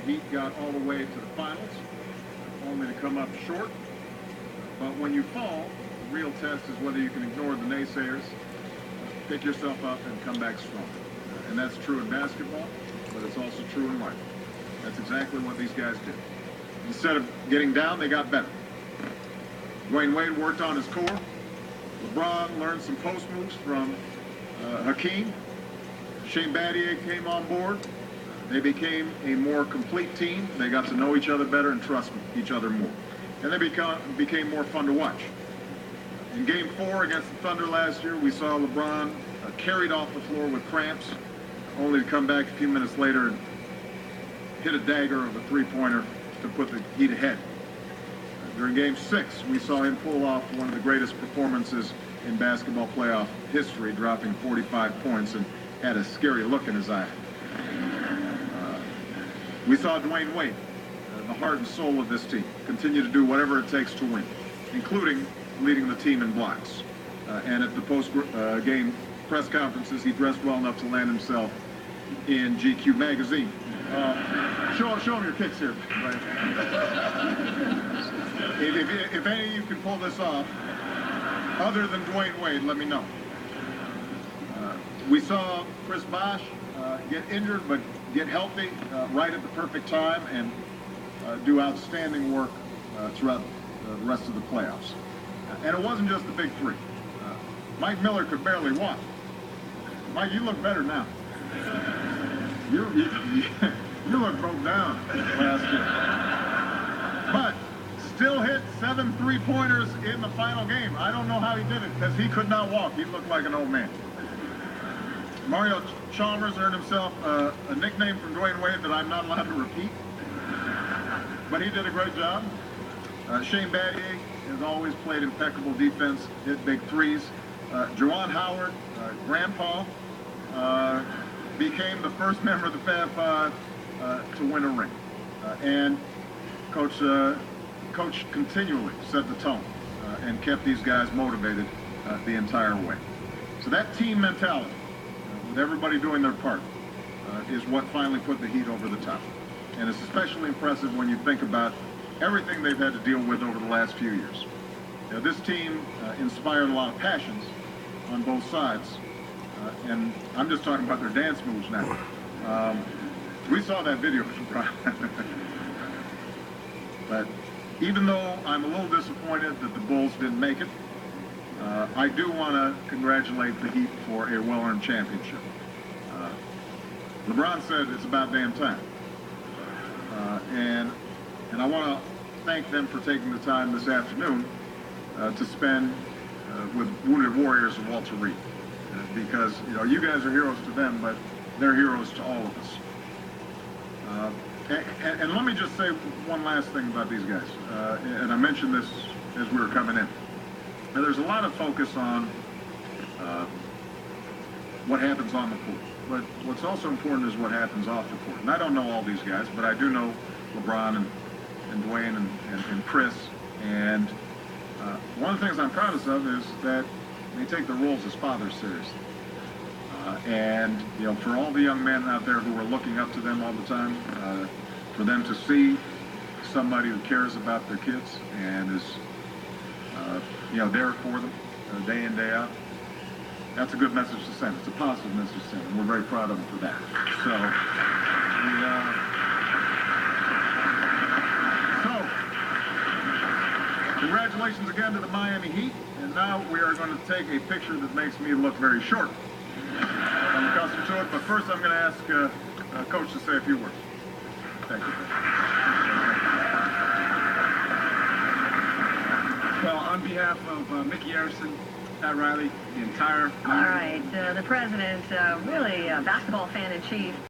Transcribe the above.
Heat got all the way to the finals, only to come up short. But when you fall, the real test is whether you can ignore the naysayers, pick yourself up, and come back strong. And that's true in basketball, but it's also true in life. That's exactly what these guys did. Instead of getting down, they got better. Dwayne Wade worked on his core. LeBron learned some post moves from Hakeem. Shane Battier came on board. They became a more complete team. They got to know each other better and trust each other more. And they became more fun to watch. In Game 4 against the Thunder last year, we saw LeBron carried off the floor with cramps, only to come back a few minutes later and hit a dagger of a three-pointer to put the Heat ahead. During Game 6, we saw him pull off one of the greatest performances in basketball playoff history, dropping 45 points and had a scary look in his eye. We saw Dwayne Wade, the heart and soul of this team, continue to do whatever it takes to win, including leading the team in blocks. And at the post-game press conferences, he dressed well enough to land himself in GQ magazine. Show him your kicks here. Right? If any of you can pull this off, other than Dwayne Wade, let me know. We saw Chris Bosh get injured, but get healthy right at the perfect time and do outstanding work throughout the rest of the playoffs. And it wasn't just the big three. Mike Miller could barely walk. Mike, you look better now. You look broke down last year. But still hit 7 3-pointers in the final game. I don't know how he did it, because he could not walk. He looked like an old man. Mario Chalmers earned himself a nickname from Dwayne Wade that I'm not allowed to repeat. But he did a great job. Shane Battier has always played impeccable defense, hit big threes. Juwan Howard, Grandpa, became the first member of the Fab Five to win a ring. And Coach continually set the tone and kept these guys motivated the entire way. So that team mentality, with everybody doing their part, is what finally put the Heat over the top. And it's especially impressive when you think about everything they've had to deal with over the last few years. This team inspired a lot of passions on both sides. And I'm just talking about their dance moves now. We saw that video from Brian. But even though I'm a little disappointed that the Bulls didn't make it, I do want to congratulate the Heat for a well-earned championship. LeBron said it's about damn time. And I want to thank them for taking the time this afternoon to spend with Wounded Warriors and Walter Reed. Because, you guys are heroes to them, but they're heroes to all of us. And let me just say one last thing about these guys. And I mentioned this as we were coming in. Now, there's a lot of focus on what happens on the court. But what's also important is what happens off the court. And I don't know all these guys, but I do know LeBron and Dwayne and Chris. And one of the things I'm proudest of is that they take their roles as fathers seriously. And, for all the young men out there who are looking up to them all the time, for them to see somebody who cares about their kids and is, there for them day in, day out, that's a good message to send. It's a positive message to send, and we're very proud of them for that. So, congratulations again to the Miami Heat, and now we are going to take a picture that makes me look very short. I'm accustomed to it, but first I'm going to ask Coach to say a few words. Thank you. Well, on behalf of Mickey Arison, Pat Riley, the entire... All right, the president, really a basketball fan in chief.